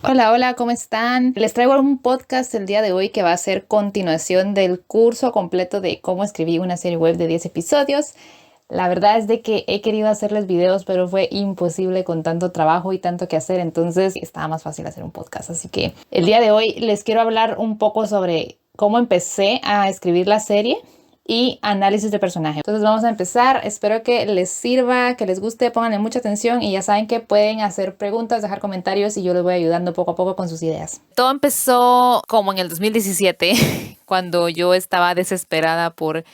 Hola, hola, ¿cómo están? Les traigo un podcast el día de hoy que va a ser continuación del curso completo de cómo escribir una serie web de 10 episodios. La verdad es de que he querido hacerles videos, pero fue imposible con tanto trabajo y tanto que hacer, entonces estaba más fácil hacer un podcast. Así que el día de hoy les quiero hablar un poco sobre cómo empecé a escribir la serie y análisis de personaje. Entonces vamos a empezar. Espero que les sirva, que les guste, pónganle mucha atención y ya saben que pueden hacer preguntas, dejar comentarios y yo les voy ayudando poco a poco con sus ideas. Todo empezó como en el 2017, cuando yo estaba desesperada por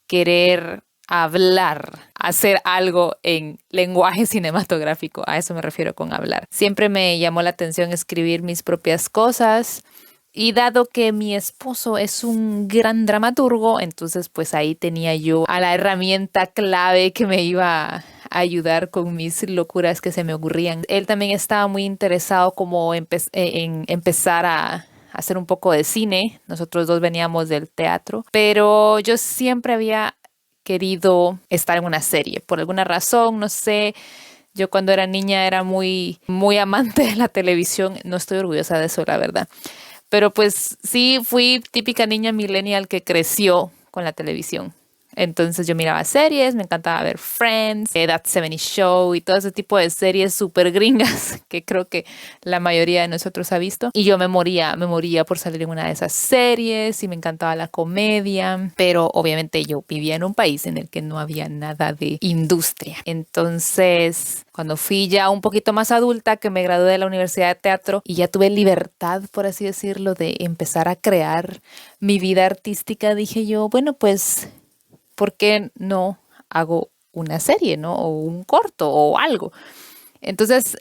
querer hablar, hacer algo en lenguaje cinematográfico. A eso me refiero con hablar. Siempre me llamó la atención escribir mis propias cosas. Y dado que mi esposo es un gran dramaturgo, entonces pues ahí tenía yo a la herramienta clave que me iba a ayudar con mis locuras que se me ocurrían. Él también estaba muy interesado como en empezar a hacer un poco de cine. Nosotros dos veníamos del teatro, pero yo siempre había querido estar en una serie. Por alguna razón, no sé, yo cuando era niña era muy amante de la televisión. No estoy orgullosa de eso, la verdad. Pero pues sí, fui típica niña millennial que creció con la televisión. Entonces yo miraba series, me encantaba ver Friends, That 70 Show y todo ese tipo de series súper gringas que creo que la mayoría de nosotros ha visto. Y yo me moría por salir en una de esas series y me encantaba la comedia. Pero obviamente yo vivía en un país en el que no había nada de industria. Entonces, cuando fui ya un poquito más adulta, que me gradué de la Universidad de Teatro y ya tuve libertad, por así decirlo, de empezar a crear mi vida artística, dije yo, bueno, pues ¿por qué no hago una serie, ¿no? O un corto o algo? Entonces,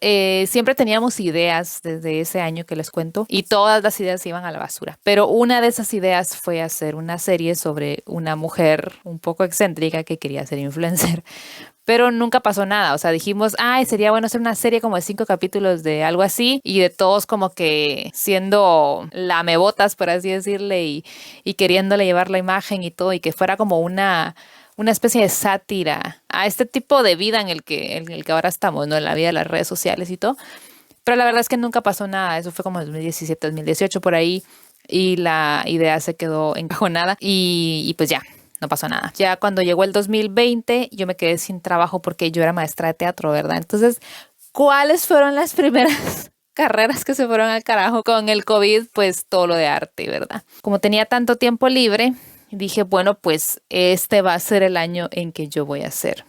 siempre teníamos ideas desde ese año que les cuento y todas las ideas iban a la basura. Pero una de esas ideas fue hacer una serie sobre una mujer un poco excéntrica que quería ser influencer. Pero nunca pasó nada, o sea, dijimos, ay, sería bueno hacer una serie como de 5 capítulos de algo así y de todos como que siendo lamebotas, por así decirle, y queriéndole llevar la imagen y todo, y que fuera como una especie de sátira a este tipo de vida en el que ahora estamos, ¿no? En la vida de las redes sociales y todo. Pero la verdad es que nunca pasó nada, eso fue como en 2017, 2018 por ahí, y la idea se quedó encajonada y pues ya, no pasó nada. Ya cuando llegó el 2020, yo me quedé sin trabajo porque yo era maestra de teatro, ¿verdad? Entonces, ¿cuáles fueron las primeras carreras que se fueron al carajo con el COVID? Pues todo lo de arte, ¿verdad? Como tenía tanto tiempo libre, dije, bueno, pues este va a ser el año en que yo voy a hacer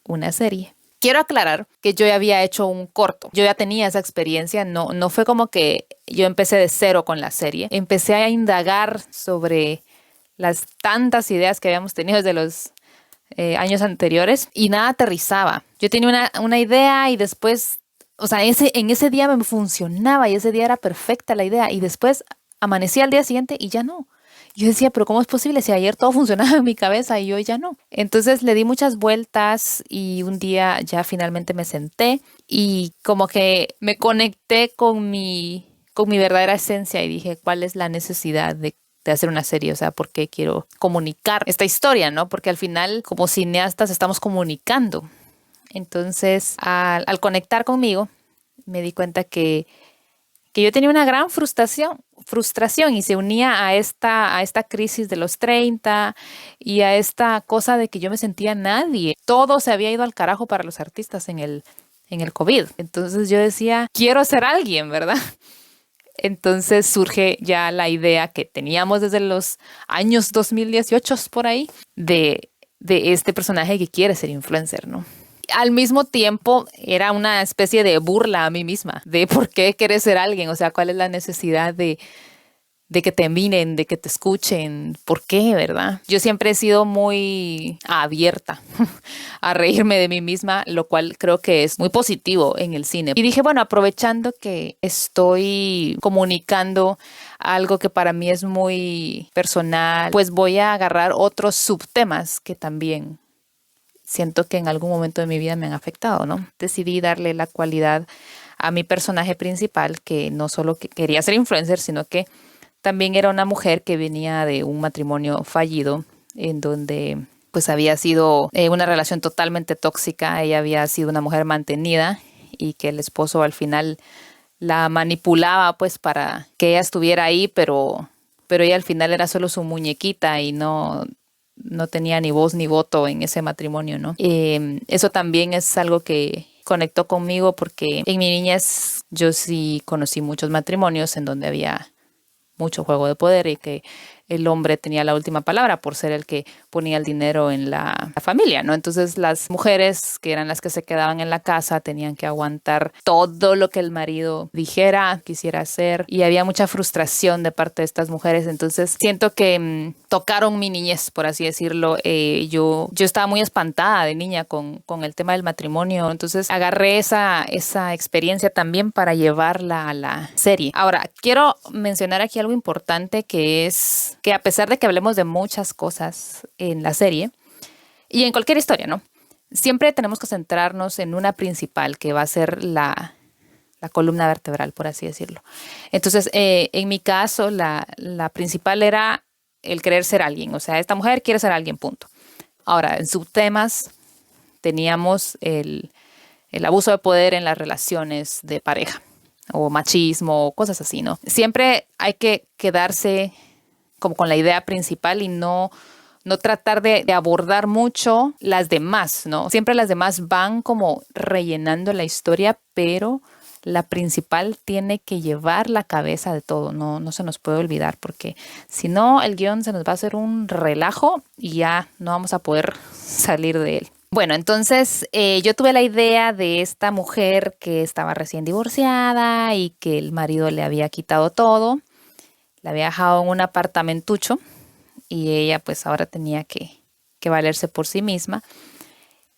una serie. Quiero aclarar que yo ya había hecho un corto. Yo ya tenía esa experiencia. No fue como que yo empecé de cero con la serie. Empecé a indagar sobre las tantas ideas que habíamos tenido desde los años anteriores y nada aterrizaba. Yo tenía una idea y después, o sea, en ese día me funcionaba y ese día era perfecta la idea y después amanecía al día siguiente y ya no. Yo decía, pero ¿cómo es posible si ayer todo funcionaba en mi cabeza y hoy ya no? Entonces le di muchas vueltas y un día ya finalmente me senté y como que me conecté con mi verdadera esencia y dije, ¿cuál es la necesidad de hacer una serie? O sea, ¿por qué quiero comunicar esta historia, no? Porque al final, como cineastas, estamos comunicando. Entonces, al conectar conmigo, me di cuenta que yo tenía una gran frustración y se unía a esta crisis de los 30 y a esta cosa de que yo me sentía nadie. Todo se había ido al carajo para los artistas en el COVID. Entonces yo decía, quiero ser alguien, ¿verdad? Entonces surge ya la idea que teníamos desde los años 2018 por ahí de este personaje que quiere ser influencer, ¿no? Al mismo tiempo era una especie de burla a mí misma, de por qué quieres ser alguien, o sea, cuál es la necesidad de que te miren, de que te escuchen, ¿por qué, verdad? Yo siempre he sido muy abierta a reírme de mí misma, lo cual creo que es muy positivo en el cine. Y dije, bueno, aprovechando que estoy comunicando algo que para mí es muy personal, pues voy a agarrar otros subtemas que también siento que en algún momento de mi vida me han afectado, ¿no? Decidí darle la cualidad a mi personaje principal, que no solo quería ser influencer, sino que también era una mujer que venía de un matrimonio fallido, en donde pues había sido una relación totalmente tóxica. Ella había sido una mujer mantenida y que el esposo al final la manipulaba pues para que ella estuviera ahí, pero ella al final era solo su muñequita y no tenía ni voz ni voto en ese matrimonio, ¿no? Eso también es algo que conectó conmigo porque en mi niñez yo sí conocí muchos matrimonios en donde había mucho juego de poder y que el hombre tenía la última palabra por ser el que ponía el dinero en la familia, ¿no? Entonces las mujeres, que eran las que se quedaban en la casa, tenían que aguantar todo lo que el marido dijera, quisiera hacer, y había mucha frustración de parte de estas mujeres. Entonces siento que tocaron mi niñez, por así decirlo. Yo estaba muy espantada de niña con el tema del matrimonio, entonces agarré esa experiencia también para llevarla a la serie. Ahora, quiero mencionar aquí algo importante, que es que a pesar de que hablemos de muchas cosas en la serie y en cualquier historia, ¿no? Siempre tenemos que centrarnos en una principal, que va a ser la columna vertebral, por así decirlo. Entonces, en mi caso, la principal era el querer ser alguien. O sea, esta mujer quiere ser alguien, punto. Ahora, en subtemas teníamos el abuso de poder en las relaciones de pareja, o machismo, cosas así, ¿no? Siempre hay que quedarse como con la idea principal y no tratar de abordar mucho las demás, ¿no? Siempre las demás van como rellenando la historia, pero la principal tiene que llevar la cabeza de todo, no se nos puede olvidar, porque si no, el guión se nos va a hacer un relajo y ya no vamos a poder salir de él. Bueno, entonces yo tuve la idea de esta mujer que estaba recién divorciada y que el marido le había quitado todo. La había dejado en un apartamentucho y ella pues ahora tenía que valerse por sí misma.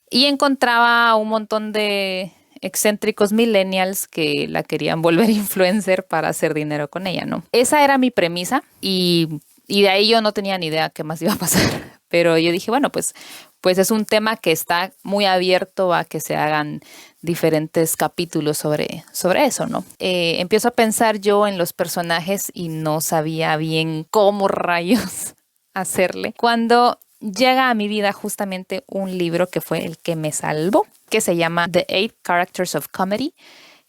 Y encontraba un montón de excéntricos millennials que la querían volver influencer para hacer dinero con ella, ¿no? Esa era mi premisa y de ahí yo no tenía ni idea qué más iba a pasar. Pero yo dije, bueno, pues es un tema que está muy abierto a que se hagan diferentes capítulos sobre eso, ¿no? Empiezo a pensar yo en los personajes y no sabía bien cómo rayos hacerle. Cuando llega a mi vida justamente un libro que fue el que me salvó, que se llama The 8 Characters of Comedy,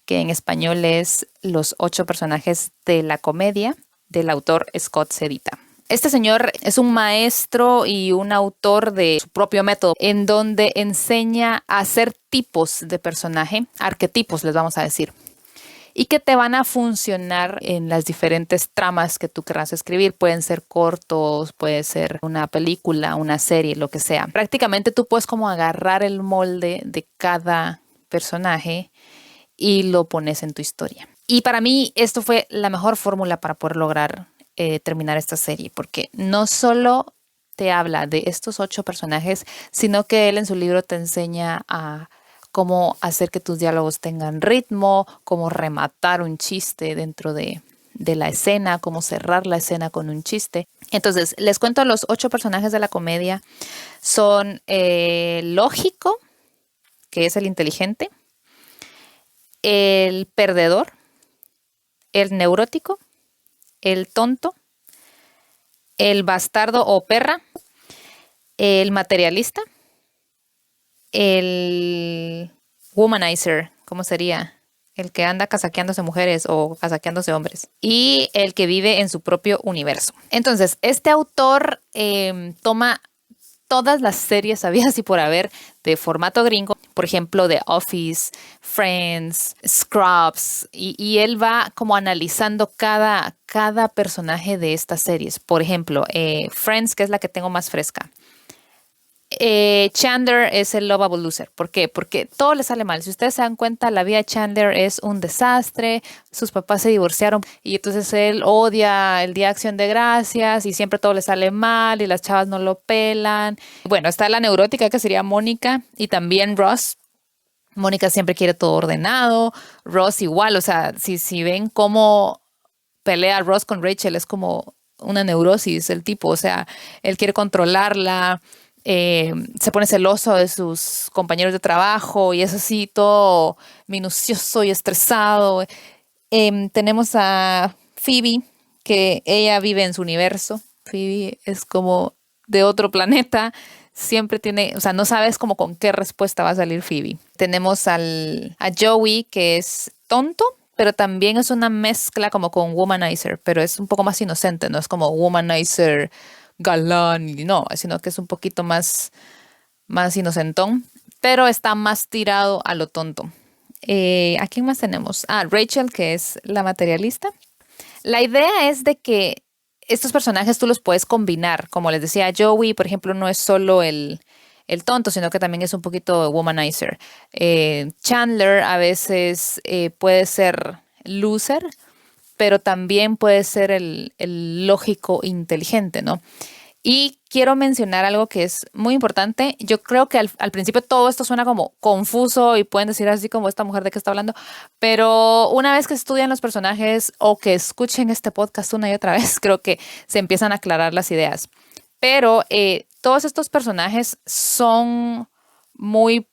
que en español es Los 8 personajes de la comedia, del autor Scott Sedita. Este señor es un maestro y un autor de su propio método, en donde enseña a hacer tipos de personaje, arquetipos les vamos a decir, y que te van a funcionar en las diferentes tramas que tú querrás escribir. Pueden ser cortos, puede ser una película, una serie, lo que sea. Prácticamente tú puedes como agarrar el molde de cada personaje y lo pones en tu historia. Y para mí esto fue la mejor fórmula para poder lograr terminar esta serie, porque no solo te habla de estos 8 personajes, sino que él en su libro te enseña a cómo hacer que tus diálogos tengan ritmo, cómo rematar un chiste dentro de la escena, cómo cerrar la escena con un chiste. Entonces, les cuento los 8 personajes de la comedia. Son Lógico, que es el inteligente, el perdedor, el neurótico, el tonto, el bastardo o perra, el materialista, el womanizer, ¿cómo sería? El que anda casaqueándose mujeres o casaqueándose hombres. Y el que vive en su propio universo. Entonces, este autor toma todas las series habidas y por haber de formato gringo, por ejemplo, The Office, Friends, Scrubs, y él va como analizando cada personaje de estas series. Por ejemplo, Friends, que es la que tengo más fresca. Chandler es el lovable loser. ¿Por qué? Porque todo le sale mal. Si ustedes se dan cuenta, la vida de Chandler es un desastre. Sus papás se divorciaron y entonces él odia el Día de Acción de Gracias y siempre todo le sale mal y las chavas no lo pelan. Bueno, está la neurótica, que sería Mónica, y también Ross. Mónica siempre quiere todo ordenado. Ross igual, o sea, si ven cómo pelea Ross con Rachel, es como una neurosis el tipo. O sea, él quiere controlarla. Se pone celoso de sus compañeros de trabajo y es así todo minucioso y estresado. Tenemos a Phoebe, que ella vive en su universo. Phoebe es como de otro planeta. Siempre tiene, o sea, no sabes como con qué respuesta va a salir Phoebe. Tenemos a Joey, que es tonto, pero también es una mezcla como con Womanizer, pero es un poco más inocente, no es como Womanizer galán, no, sino que es un poquito más inocentón, pero está más tirado a lo tonto. ¿A quién más tenemos? Rachel, que es la materialista. La idea es de que estos personajes tú los puedes combinar. Como les decía, Joey, por ejemplo, no es solo el tonto, sino que también es un poquito womanizer. Chandler a veces puede ser loser, pero también puede ser el lógico inteligente, ¿no? Y quiero mencionar algo que es muy importante. Yo creo que al principio todo esto suena como confuso y pueden decir así como esta mujer de qué está hablando, pero una vez que estudian los personajes o que escuchen este podcast una y otra vez, creo que se empiezan a aclarar las ideas. Pero todos estos personajes son muy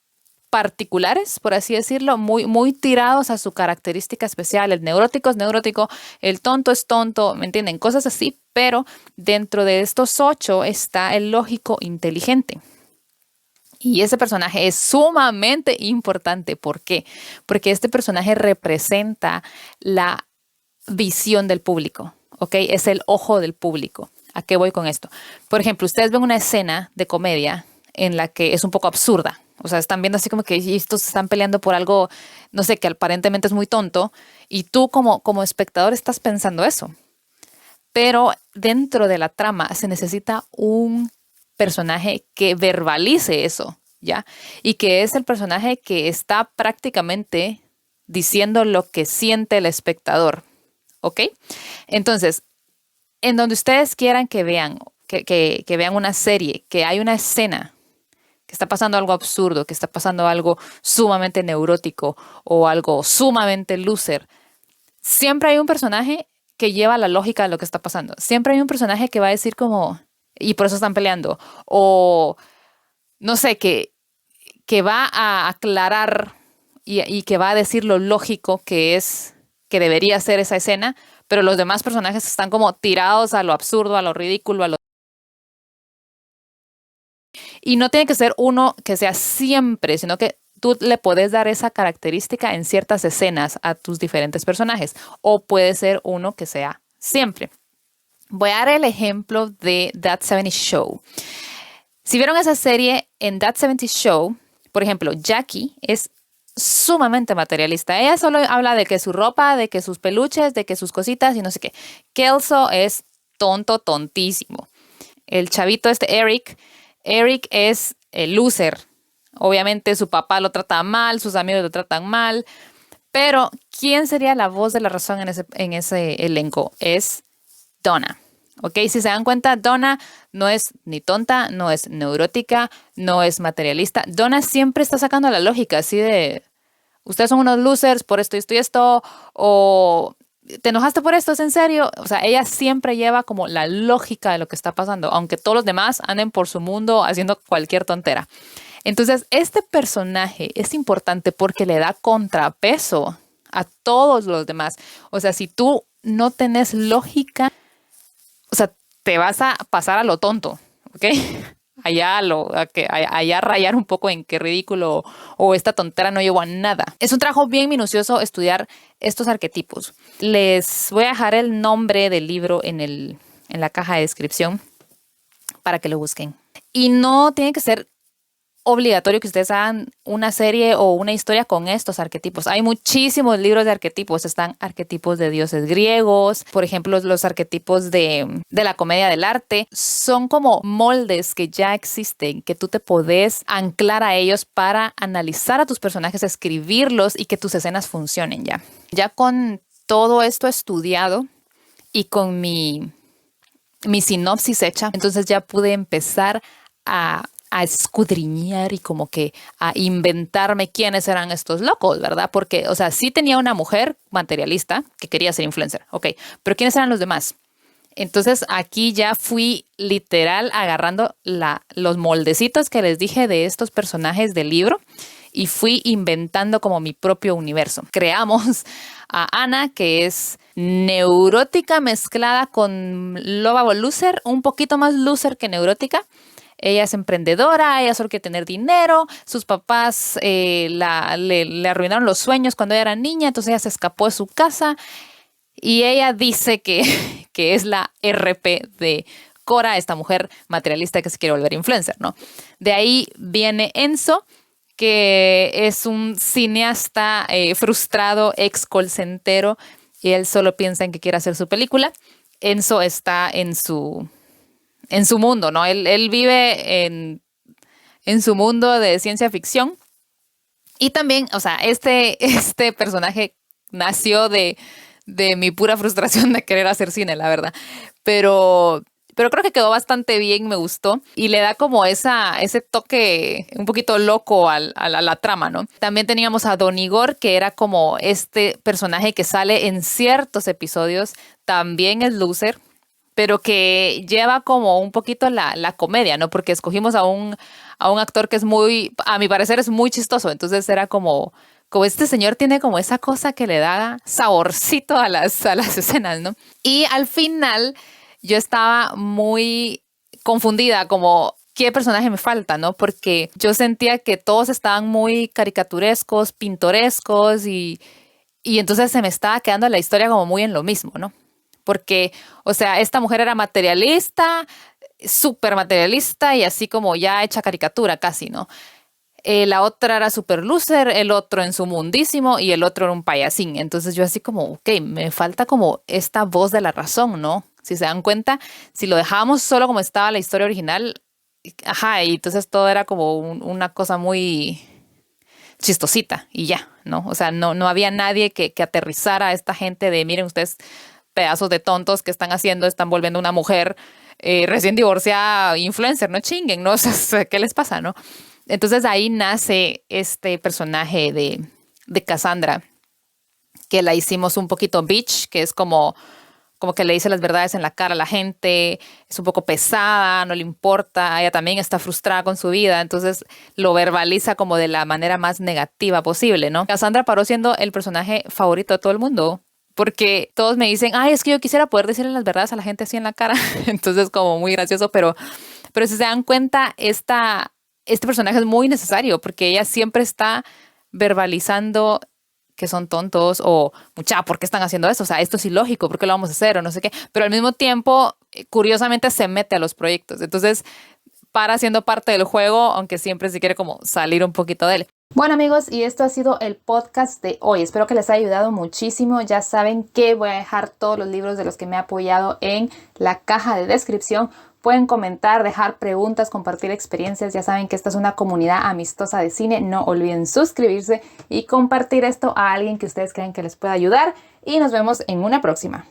particulares, por así decirlo, muy tirados a su característica especial. El neurótico es neurótico, el tonto es tonto, ¿me entienden? Cosas así, pero dentro de estos 8 está el lógico inteligente. Y ese personaje es sumamente importante. ¿Por qué? Porque este personaje representa la visión del público, ¿ok? Es el ojo del público. ¿A qué voy con esto? Por ejemplo, ustedes ven una escena de comedia en la que es un poco absurda. O sea, están viendo así como que estos están peleando por algo, no sé, que aparentemente es muy tonto. Y tú como espectador estás pensando eso. Pero dentro de la trama se necesita un personaje que verbalice eso, ¿ya? Y que es el personaje que está prácticamente diciendo lo que siente el espectador, ¿ok? Entonces, en donde ustedes quieran que vean, que vean una serie, que hay una escena, que está pasando algo absurdo, que está pasando algo sumamente neurótico o algo sumamente loser, siempre hay un personaje que lleva la lógica de lo que está pasando. Siempre hay un personaje que va a decir como, y por eso están peleando, o no sé, que va a aclarar y que va a decir lo lógico que es, que debería ser esa escena, pero los demás personajes están como tirados a lo absurdo, a lo ridículo, a lo... Y no tiene que ser uno que sea siempre, sino que tú le puedes dar esa característica en ciertas escenas a tus diferentes personajes, o puede ser uno que sea siempre. Voy a dar el ejemplo de That 70 Show. Si vieron esa serie en That 70 Show, por ejemplo, Jackie es sumamente materialista. Ella solo habla de que su ropa, de que sus peluches, de que sus cositas y no sé qué. Kelso es tontísimo. El chavito Eric es el loser. Obviamente su papá lo trata mal, sus amigos lo tratan mal, pero ¿quién sería la voz de la razón en ese elenco? Es Donna. ¿Ok? Si se dan cuenta, Donna no es ni tonta, no es neurótica, no es materialista. Donna siempre está sacando la lógica, así de, ustedes son unos losers por esto y esto y esto, o ¿te enojaste por esto? ¿Es en serio? O sea, ella siempre lleva como la lógica de lo que está pasando, aunque todos los demás anden por su mundo haciendo cualquier tontera. Entonces, este personaje es importante porque le da contrapeso a todos los demás. O sea, si tú no tenés lógica, o sea, te vas a pasar a lo tonto, ¿ok? Allá rayar un poco en qué ridículo o esta tontera no llevó a nada. Es un trabajo bien minucioso estudiar estos arquetipos. Les voy a dejar el nombre del libro en la caja de descripción para que lo busquen. Y no tiene que ser obligatorio que ustedes hagan una serie o una historia con estos arquetipos. Hay muchísimos libros de arquetipos. Están arquetipos de dioses griegos, por ejemplo, los arquetipos de la comedia del arte. Son como moldes que ya existen, que tú te podés anclar a ellos para analizar a tus personajes, escribirlos y que tus escenas funcionen ya. Ya con todo esto estudiado y con mi sinopsis hecha, entonces ya pude empezar a escudriñar y como que a inventarme quiénes eran estos locos, ¿verdad? Porque, o sea, sí tenía una mujer materialista que quería ser influencer, ok, pero ¿quiénes eran los demás? Entonces aquí ya fui literal agarrando los moldecitos que les dije de estos personajes del libro y fui inventando como mi propio universo. Creamos a Ana, que es neurótica mezclada con lovable loser, un poquito más loser que neurótica. ella es emprendedora, ella solo quiere tener dinero, sus papás le arruinaron los sueños cuando ella era niña, entonces ella se escapó de su casa y ella dice que es la RP de Cora, esta mujer materialista que se quiere volver influencer, ¿no? De ahí viene Enzo, que es un cineasta frustrado, ex callcentero, y él solo piensa en que quiere hacer su película. Enzo está en su mundo, ¿no? Él vive en su mundo de ciencia ficción. Y también, o sea, este personaje nació de mi pura frustración de querer hacer cine, la verdad. Pero creo que quedó bastante bien, me gustó. Y le da como ese toque un poquito loco a la trama, ¿no? También teníamos a Don Igor, que era como este personaje que sale en ciertos episodios. También es loser, pero que lleva como un poquito la comedia, ¿no? Porque escogimos a un actor que es muy, a mi parecer, es muy chistoso. Entonces era como este señor tiene como esa cosa que le da saborcito a las escenas, ¿no? Y al final yo estaba muy confundida, como qué personaje me falta, ¿no? Porque yo sentía que todos estaban muy caricaturescos, pintorescos y entonces se me estaba quedando la historia como muy en lo mismo, ¿no? Porque, o sea, esta mujer era materialista, súper materialista y así como ya hecha caricatura casi, ¿no? La otra era super loser, el otro en su mundísimo y el otro era un payasín. Entonces yo así como, ok, me falta como esta voz de la razón, ¿no? Si se dan cuenta, si lo dejábamos solo como estaba la historia original, ajá, y entonces todo era como una cosa muy chistosita y ya, ¿no? O sea, no había nadie que aterrizara a esta gente de, miren ustedes, pedazos de tontos que están haciendo, están volviendo una mujer recién divorciada influencer, no chinguen, ¿no? O sea, ¿qué les pasa, no? Entonces ahí nace este personaje de Cassandra, que la hicimos un poquito bitch, que es como que le dice las verdades en la cara a la gente, es un poco pesada, no le importa, ella también está frustrada con su vida, entonces lo verbaliza como de la manera más negativa posible, ¿no? Cassandra paró siendo el personaje favorito de todo el mundo, porque todos me dicen, ay, es que yo quisiera poder decirle las verdades a la gente así en la cara, entonces como muy gracioso, pero si se dan cuenta, este personaje es muy necesario porque ella siempre está verbalizando que son tontos o, mucha, ¿por qué están haciendo eso? O sea, esto es ilógico, ¿por qué lo vamos a hacer? O no sé qué. Pero al mismo tiempo, curiosamente, se mete a los proyectos. Entonces, para siendo parte del juego, aunque siempre se quiere como salir un poquito de él. Bueno amigos, y esto ha sido el podcast de hoy. Espero que les haya ayudado muchísimo. Ya saben que voy a dejar todos los libros de los que me he apoyado en la caja de descripción. Pueden comentar, dejar preguntas, compartir experiencias. Ya saben que esta es una comunidad amistosa de cine. No olviden suscribirse y compartir esto a alguien que ustedes creen que les pueda ayudar. Y nos vemos en una próxima.